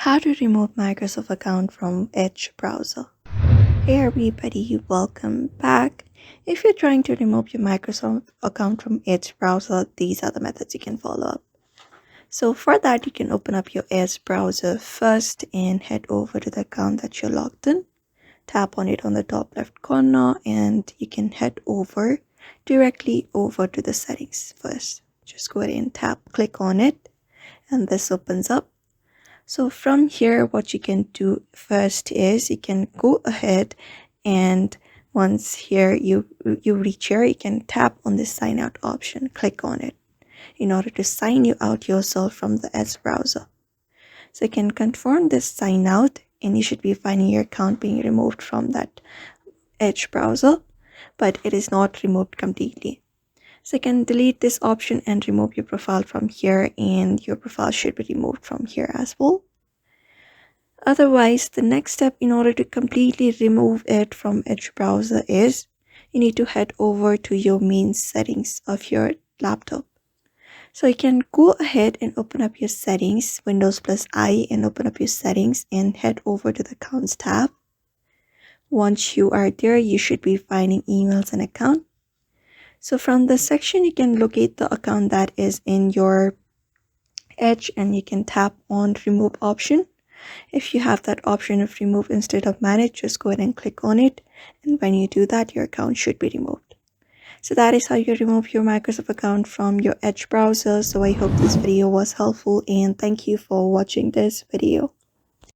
How to remove Microsoft account from Edge browser. Hey everybody, welcome back. If you're trying to remove your Microsoft account from Edge browser, these are the methods you can follow up. So for that, you can open up your Edge browser first and head over to the account that you're logged in. Tap on it on the top left corner and you can head over directly over to the settings first. Just go ahead and click on it and this opens up. So from here, what you can do first is you can go ahead and once here you reach here, you can tap on the sign out option, click on it in order to sign you out yourself from the Edge browser. So you can confirm this sign out and you should be finding your account being removed from that Edge browser, but it is not removed completely. So you can delete this option and remove your profile from here, and your profile should be removed from here as well. Otherwise, the next step in order to completely remove it from Edge browser is you need to head over to your main settings of your laptop. So you can go ahead and open up your settings, Windows plus I, and open up your settings and head over to the accounts tab. Once you are there, you should be finding emails and account. So from this section, you can locate the account that is in your Edge and you can tap on remove option. If you have that option of remove instead of manage, just go ahead and click on it. And when you do that, your account should be removed. So that is how you remove your Microsoft account from your Edge browser. So I hope this video was helpful and thank you for watching this video.